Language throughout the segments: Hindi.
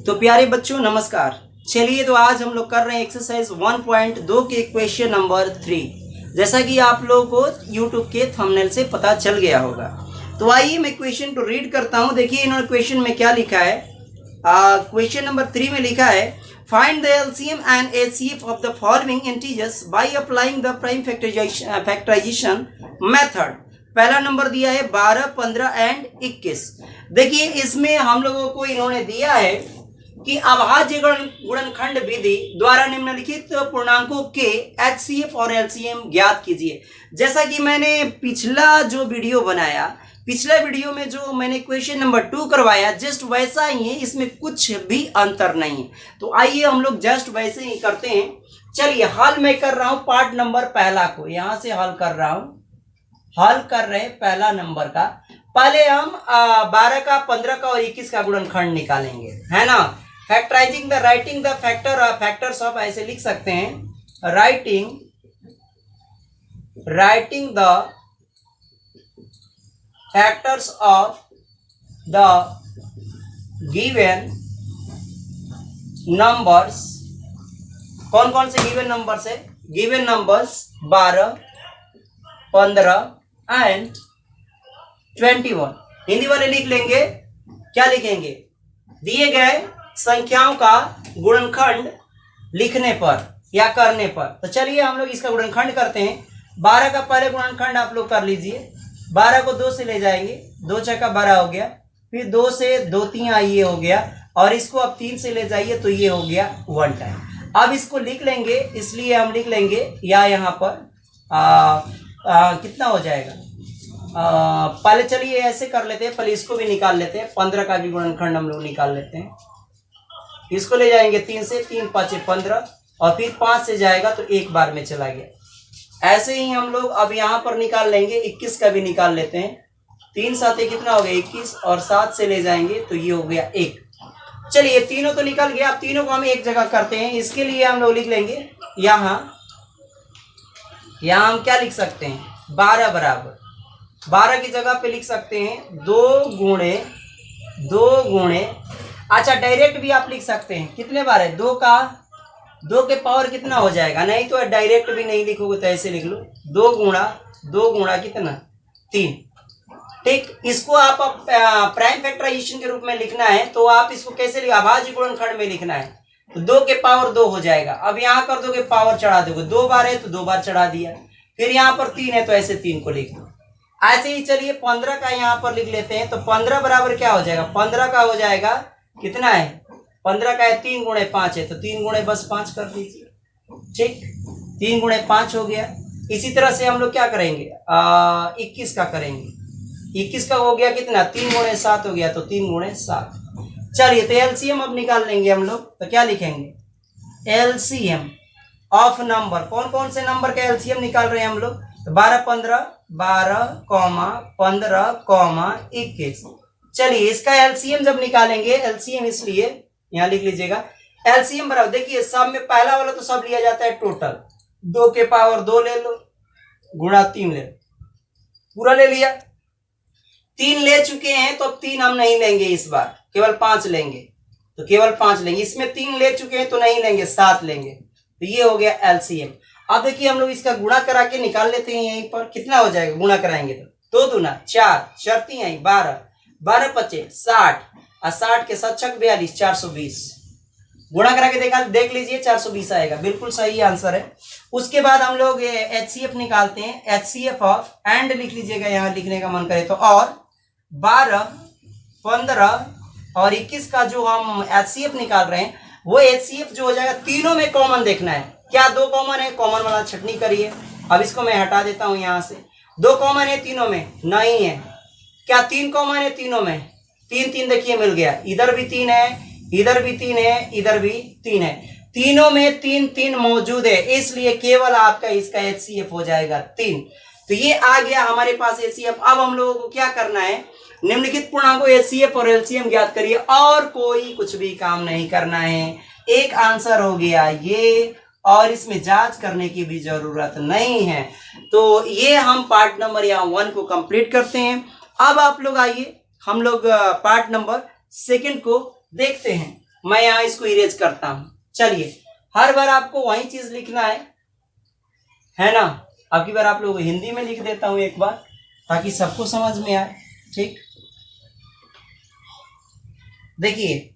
तो प्यारे बच्चों नमस्कार। चलिए तो आज हम लोग कर रहे हैं एक्सरसाइज 1.2 के क्वेश्चन नंबर 3। जैसा कि आप लोगों को यूट्यूब के थंबनेल से पता चल गया होगा। तो आइए मैं क्वेश्चन को रीड करता हूं। देखिए इन्होंने क्वेश्चन में क्या लिखा है। क्वेश्चन नंबर 3 में लिखा है find the LCM and HCF of the following integers by applying the prime factorisation method. पहला नंबर दिया है 12, 15 एंड 21। देखिए इसमें हम लोगों को इन्होंने दिया है कि अभाज्य गुणनखंड विधि द्वारा निम्नलिखित पूर्णांकों के एचसीएफ और एलसीएम ज्ञात कीजिए। जैसा कि मैंने पिछला वीडियो में जो मैंने क्वेश्चन नंबर 2 करवाया जस्ट वैसा ही है, इसमें कुछ भी अंतर नहीं है। तो आइए हम लोग जस्ट वैसे ही करते हैं। चलिए हल मैं कर रहा हूं पार्ट नंबर पहला को, यहां से हल कर रहा हूं। हल कर रहे हैं पहला नंबर का। पहले हम 12 का, 15 का और 21 का गुणनखंड निकालेंगे, है ना। Factorising the writing the factors of, ऐसे लिख सकते हैं, writing the factors of the given numbers. कौन कौन से गिवन नंबर्स है? Given numbers 12, 15 and 21। हिंदी वाले लिख लेंगे, क्या लिखेंगे? दिए गए संख्याओं का गुणनखंड लिखने पर या करने पर। तो चलिए हम लोग इसका गुणनखंड करते हैं। 12 का पहले गुणनखंड आप लोग कर लीजिए। 12 को 2 से ले जाएंगे, 2 छक्का 12 हो गया। फिर 2 से 2 3 ये हो गया, और इसको अब 3 से ले जाइए तो ये हो गया 1 टाइम। अब इसको लिख लेंगे, इसलिए हम लिख लेंगे या यहाँ पर कितना हो जाएगा। पहले चलिए ऐसे कर लेते हैं, पहले इसको भी निकाल लेते हैं। 15 का भी गुणनखंड हम लोग निकाल लेते हैं। इसको ले जाएंगे 3 से, 3 5 15, और फिर 5 से जाएगा तो एक बार में चला गया। ऐसे ही हम लोग अब यहाँ पर निकाल लेंगे। 21 का भी निकाल लेते हैं। 3 7 कितना हो गया 21, और 7 से ले जाएंगे तो ये हो गया 1। चलिए तीनों तो निकल गया। अब तीनों को हम एक जगह करते हैं। इसके लिए हम लोग लिख लेंगे यहाँ हम क्या लिख सकते हैं, 12 बराबर 12 की जगह पे लिख सकते हैं 2 गुणे। अच्छा डायरेक्ट भी आप लिख सकते हैं। कितने बार है? 2 के पावर कितना हो जाएगा? नहीं तो डायरेक्ट भी नहीं लिखोगे तो ऐसे लिख लो 2 गुणा कितना 3। ठीक, इसको आप प्राइम फैक्टराइजेशन के रूप में लिखना है तो आप इसको कैसे लिखा? अभाज्य गुणनखंड में लिखना है तो 2 के पावर 2 हो जाएगा। अब यहाँ कर दोगे पावर चढ़ा दोगे, 2 बार है तो 2 बार चढ़ा दिया। फिर यहाँ पर 3 है तो ऐसे 3 को लिख दो। ऐसे ही चलिए 15 का यहाँ पर लिख लेते हैं। तो 15 बराबर क्या हो जाएगा? 15 का हो जाएगा कितना है? 15 का है 3 गुणे 5 है तो 3 गुणे बस 5 कर दीजिए। ठीक, 3 गुणे 5 हो गया। इसी तरह से हम लोग क्या करेंगे? 21 का करेंगे। 21 का हो गया कितना? 3 गुणे 7 हो गया तो 3 गुणे 7। चलिए तो एलसीएम अब निकाल लेंगे हम लोग। तो क्या लिखेंगे? LCM of number. कौन कौन से नंबर का एलसीएम निकाल रहे हैं हम लोग? तो 12 15, 12, 15, 21। चलिए इसका एलसीएम जब निकालेंगे, एलसीएम इसलिए यहां लिख लीजिएगा एलसीएम बराबर, देखिए सब में पहला वाला तो सब लिया जाता है टोटल। 2 के पावर 2 ले लो, गुणा 3 ले लो, पूरा ले लिया। 3 ले चुके हैं तो अब 3 हम नहीं लेंगे, इस बार केवल 5 लेंगे। तो केवल 5 लेंगे। इसमें 3 ले चुके हैं तो नहीं लेंगे, 7 लेंगे। तो ये हो गया एलसीएम। अब देखिए हम लोग इसका गुणा करा के निकाल लेते हैं। यहीं पर कितना हो जाएगा गुणा कराएंगे तो 2 दूना 4, शर्ती आई 12, 12 पचे 60, और 60 के 7 छक 42, 420। गुणा करा के देख लीजिए 420 आएगा। बिल्कुल सही आंसर है। उसके बाद हम लोग एचसीएफ निकालते हैं। एचसीएफ ऑफ एंड लिख लीजिएगा, यहाँ लिखने का मन करे तो, और 12, 15 और 21 का जो हम एचसीएफ निकाल रहे हैं वो एचसीएफ जो हो जाएगा, तीनों में कॉमन देखना है। क्या 2 कॉमन है? कॉमन वाला छटनी करिए। अब इसको मैं हटा देता हूं यहां से। 2 कॉमन है तीनों में? नहीं है। क्या 3 कॉमन है तीनों में? 3 देखिए मिल गया। इधर भी 3 है, इधर भी 3 है, इधर भी 3 है। तीनों में 3 मौजूद है, इसलिए केवल आपका इसका एचसीएफ हो जाएगा 3। तो ये आ गया हमारे पास एचसीएफ। अब हम लोगों को क्या करना है? निम्नलिखित पूर्णांकों एचसीएफ और एलसीएम ज्ञात करिए, और कोई कुछ भी काम नहीं करना है। एक आंसर हो गया ये, और इसमें जांच करने की भी जरूरत नहीं है। तो ये हम पार्ट नंबर 1 को कंप्लीट करते हैं। अब आप लोग आइए हम लोग पार्ट नंबर 2 को देखते हैं। मैं यहाँ इसको इरेज करता हूं। चलिए हर बार आपको वही चीज लिखना है ना। अब की बार आप लोग हिंदी में लिख देता हूं एक बार ताकि सबको समझ में आए। ठीक, देखिए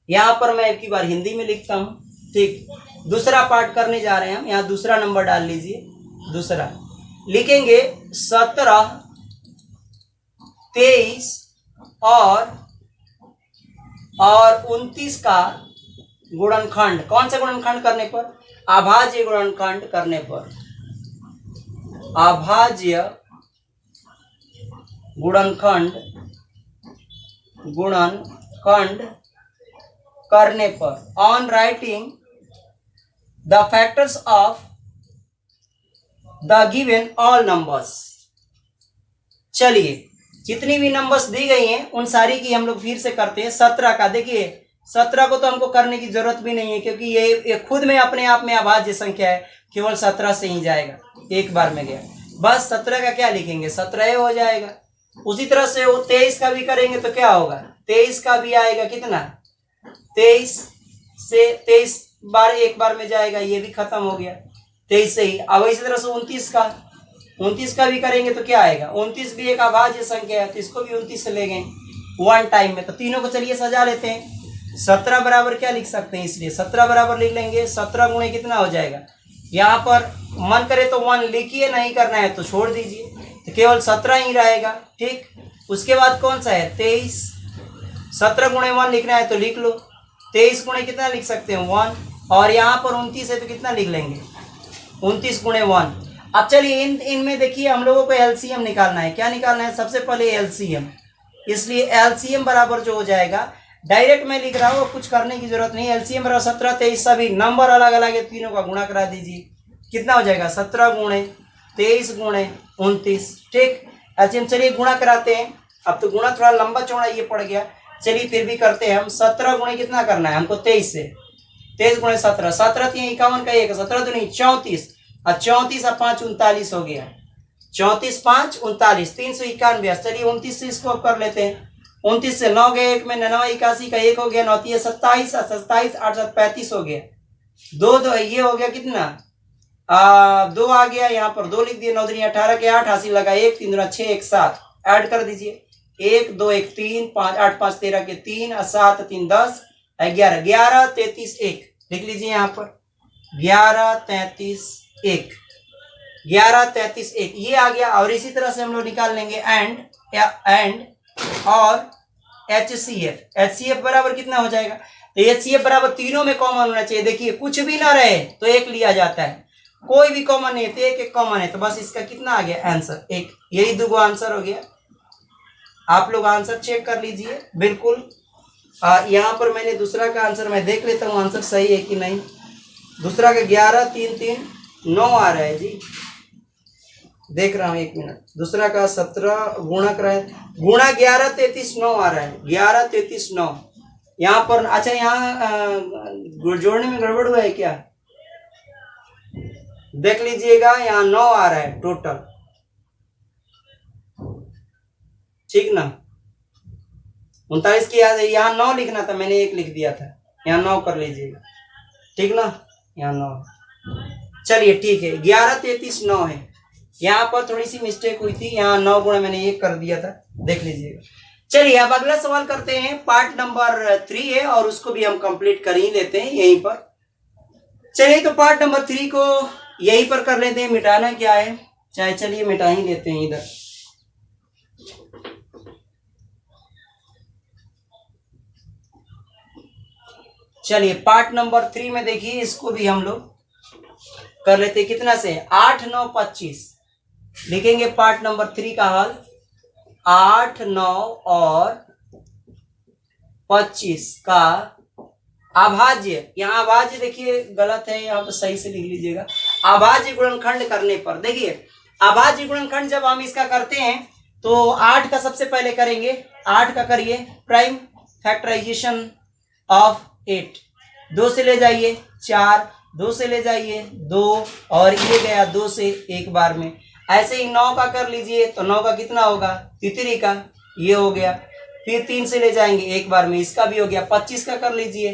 यहां पर मैं एक बार हिंदी में लिखता हूं। ठीक, दूसरा पार्ट करने जा रहे हैं हम। यहां दूसरा नंबर डाल लीजिए। दूसरा लिखेंगे 17, 23 और 29 का गुणनखंड। कौन सा गुणनखंड करने पर? अभाज्य गुणनखंड करने पर। अभाज्य गुणनखंड करने पर। On writing the factors of the given all numbers. चलिए जितनी भी नंबर्स दी गई हैं उन सारी की हम लोग फिर से करते हैं। 17 का, देखिए 17 को तो हमको करने की जरूरत भी नहीं है क्योंकि ये खुद में अपने आप में अभाज्य संख्या है, केवल 17 से ही जाएगा, एक बार में गया। बस 17 का क्या लिखेंगे, 17 हो जाएगा। उसी तरह से वो 23 का भी करेंगे तो क्या होगा, 23 का भी आएगा कितना, 23 से 23 बार एक बार में जाएगा, ये भी खत्म हो गया 23 से ही। अब इसी तरह से 29 का भी करेंगे तो क्या आएगा, 29 भी एक अभाज्य संख्या है तो इसको भी 29 से ले गए वन टाइम में। तो तीनों को चलिए सजा लेते हैं। 17 बराबर क्या लिख सकते हैं, इसलिए 17 बराबर लिख लेंगे 17 गुणे कितना हो जाएगा, यहाँ पर मन करे तो 1 लिखिए, नहीं करना है तो छोड़ दीजिए, तो केवल 17 ही रहेगा। ठीक, उसके बाद कौन सा है 23, 17 गुणे 1 लिखना है तो लिख लो, 23 गुणे कितना लिख सकते हैं 1, और यहाँ पर 29 है तो कितना लिख लेंगे 29 गुणे 1। अब चलिए इनमें देखिए हम लोगों को एलसीएम निकालना है। क्या निकालना है, सबसे पहले एलसीएम। इसलिए एलसीएम बराबर जो हो जाएगा, डायरेक्ट मैं लिख रहा हूँ, कुछ करने की जरूरत नहीं। एलसीएम बराबर 17, 23 सभी नंबर अलग अलग है, तीनों का गुणा करा दीजिए, कितना हो जाएगा 17 गुणे 23 गुणे 29। ठीक, एलसीएम चलिए गुणा कराते हैं। अब तो गुणा थोड़ा लंबा चौड़ा ये पड़ गया, चलिए फिर भी करते हैं हम। 17 गुणे कितना करना है हमको 23 से, 23 गुणे 17, 17 3 51 का 1, 17 दूनी 34, और 34 और 5 39 हो गया, 34 5 39, 391। चलिए 29 से इसको अब कर लेते हैं। 29 से 9 गए, 1 में 9 81 का 1 हो गया, 9 27, 27 8 7 35 हो गया, 2 2 ये हो गया कितना 2 आ गया, यहाँ पर 2 लिख दिए, 9 दूनी 18 के 8 हासिल लगा 1, 3 दूना 6 1 7, ऐड कर दीजिए 1 2 1 3 5 8 5 13 के 3 और 7 3 10 11 11 33 1 लिख लीजिए यहाँ पर 11 33 1 11 33 1 ये आ गया। और इसी तरह से हम लोग निकाल लेंगे एंड और एचसीएफ बराबर कितना हो जाएगा, तो एचसीएफ बराबर तीनों में कॉमन होना चाहिए। देखिए कुछ भी ना रहे तो एक लिया जाता है, कोई भी कॉमन नहीं है तो एक कॉमन है, तो बस इसका कितना आ गया आंसर एक, यही दो आंसर हो गया। आप लोग आंसर चेक कर लीजिए बिल्कुल। यहाँ पर मैंने दूसरा का आंसर मैं देख लेता हूँ आंसर सही है कि नहीं। दूसरा का 11 3 3 9 आ रहा है जी, देख रहा हूँ 1 मिनट। दूसरा का 17 गुणा कर रहा है, गुणा 11 33 9 आ रहा है, 11 33 9 यहाँ पर। अच्छा यहाँ जोड़ने में गड़बड़ हुआ है क्या, देख लीजिएगा, यहाँ 9 आ रहा है टोटल, ठीक ना। 39 की याद है, यहाँ 9 लिखना था, मैंने 1 लिख दिया था, यहाँ 9 कर लीजिएगा, ठीक ना, यहाँ 9। चलिए ठीक है, 11 33 9 है, यहाँ पर थोड़ी सी मिस्टेक हुई थी, यहाँ 9 गुणा मैंने 1 कर दिया था, देख लीजिएगा। चलिए अब अगला सवाल करते हैं, पार्ट नंबर 3 है और उसको भी हम कंप्लीट कर ही लेते हैं यहीं पर। चलिए तो पार्ट नंबर 3 को यहीं पर कर लेते हैं, मिटाना क्या है, चाहे चलिए मिटा ही लेते हैं इधर। चलिए पार्ट नंबर 3 में देखिए, इसको भी हम लोग कर लेते हैं, कितना से 8 9 25 लिखेंगे पार्ट नंबर 3 का हल। 8 9 और 25 का अभाज्य, यहाँ अभाज्य देखिए गलत है, यहाँ पर सही से लिख लीजिएगा, अभाज्य गुणनखंड करने पर। देखिए अभाज्य गुणनखंड जब हम इसका करते हैं तो 8 का सबसे पहले करेंगे, 8 का करिए प्राइम फैक्टराइजेशन ऑफ 8, 2 से ले जाइए 4, 2 से ले जाइए 2, और ये गया 2 से एक बार में। ऐसे ही 9 का कर लीजिए, तो 9 का कितना होगा, तितरी का, ये हो गया। फिर 3 से ले जाएंगे एक बार में, इसका भी हो गया। 25 का कर लीजिए,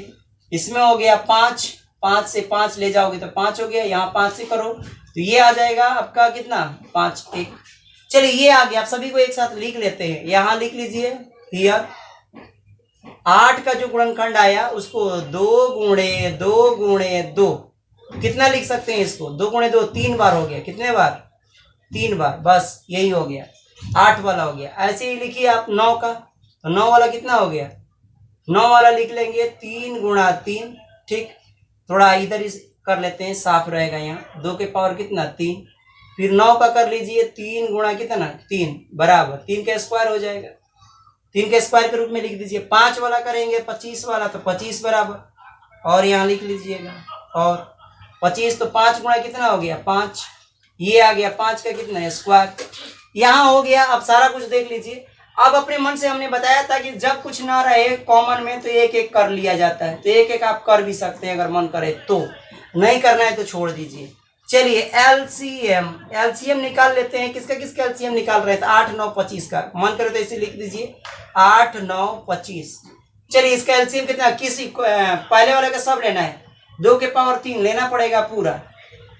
इसमें हो गया 5, 5 से 5 ले जाओगे तो 5 हो गया, यहाँ 5 से करो तो ये आ जाएगा आपका कितना 5 1। चलिए ये आ गया, आप सभी को एक साथ लिख लेते हैं, यहाँ लिख लीजिए हियर 8 का जो गुणनखंड आया उसको 2 गुणे 2 गुणे 2, कितना लिख सकते हैं इसको 2 गुणे 2 3 बार हो गया, कितने बार 3 बार, बस यही हो गया 8 वाला हो गया। ऐसे ही लिखिए आप 9 का, तो 9 वाला कितना हो गया 9 वाला लिख लेंगे 3 गुणा 3, ठीक, थोड़ा इधर ही कर लेते हैं साफ रहेगा, यहाँ 2 के पावर कितना 3, फिर 9 का कर लीजिए 3 गुणा कितना 3 बराबर 3 का स्क्वायर हो जाएगा, 3 के स्क्वायर के रूप में लिख दीजिए। 5 वाला करेंगे 25 वाला तो 25 बराबर, और यहाँ लिख लीजिएगा, और 25 तो 5 गुणा कितना हो गया 5, ये आ गया 5 का कितना स्क्वायर, यहाँ हो गया। अब सारा कुछ देख लीजिए। अब अपने मन से हमने बताया था कि जब कुछ ना रहे कॉमन में तो एक एक कर लिया जाता है, तो एक एक आप कर भी सकते हैं अगर मन करे तो, नहीं करना है तो छोड़ दीजिए। चलिए एलसीएम निकाल लेते हैं। किसका किसका एलसीएम निकाल रहे थे 8 9 25 का, मन करे तो इसे लिख दीजिए 8 9 25। चलिए इसका एलसीएम कितना, किसी पहले वाले का सब लेना है, 2 के पावर 3 लेना पड़ेगा पूरा,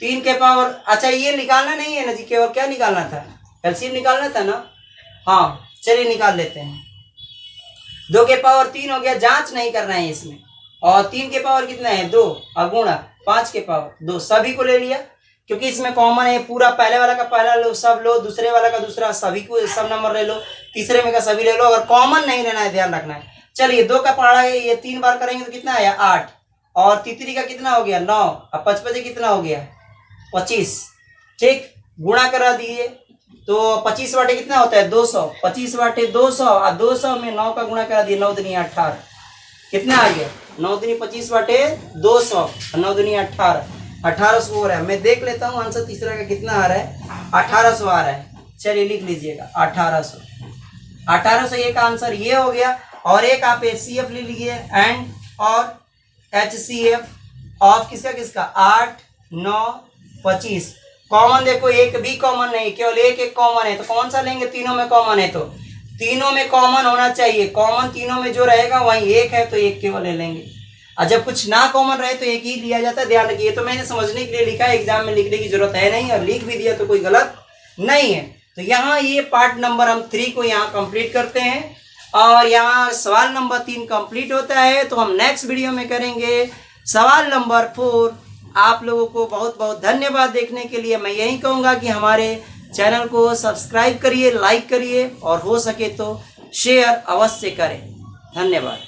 3 के पावर, अच्छा ये निकालना नहीं है ना जी, केवल क्या निकालना था एलसीएम निकालना था ना, हाँ चलिए निकाल लेते हैं। 2 के पावर 3 हो गया, जांच नहीं करना है इसमें, और 3 के पावर कितना है 2 और गुणा 5 के पावर 2, सभी को ले लिया क्योंकि इसमें कॉमन है पूरा, पहले वाला का पहला लो सब लो, दूसरे वाला का दूसरा, सभी को सब नंबर ले लो, तीसरे में का सभी ले लो, अगर कॉमन नहीं लेना है ध्यान रखना है। चलिए 2 का पहाड़ा है, ये 3 बार करेंगे तो कितना आया 8, और तितरी का कितना हो गया 9, अब 55 कितना हो गया 25, ठीक, गुणा करा दिए तो 25 वाटे कितना होता है 200, 25 वाटे 200, और 200 में 9 का गुणा करा दिए 9 दूनी 18, कितना आ गया 9 दूनी 25 वाटे 200, 9 दूनी 18, 1800 हो रहा है। मैं देख लेता हूँ आंसर तीसरा का कितना आ रहा है, 1800 आ रहा है। चलिए लिख लीजिएगा 1800, 1800 एक आंसर ये हो गया। और एक आप HCF ले लीजिए, एंड और HCF ऑफ किसका किसका 8 9 25, कॉमन देखो एक भी कॉमन नहीं, केवल एक एक कॉमन है, तो कौन सा लेंगे, तीनों में कॉमन है तो तीनों में कॉमन होना चाहिए, कॉमन तीनों में जो रहेगा वही एक है तो एक केवल ले लेंगे, और जब कुछ ना कॉमन रहे तो एक ही लिया जाता है। ध्यान रखिए, तो मैंने समझने के लिए लिखा है, एग्जाम में लिखने की जरूरत है नहीं, और लिख भी दिया तो कोई गलत नहीं है। तो यहाँ ये पार्ट नंबर हम 3 को यहाँ कंप्लीट करते हैं, और यहाँ सवाल नंबर 3 कंप्लीट होता है। तो हम नेक्स्ट वीडियो में करेंगे सवाल नंबर 4। आप लोगों को बहुत बहुत धन्यवाद देखने के लिए। मैं यही कहूँगा कि हमारे चैनल को सब्सक्राइब करिए, लाइक करिए, और हो सके तो शेयर अवश्य करें। धन्यवाद।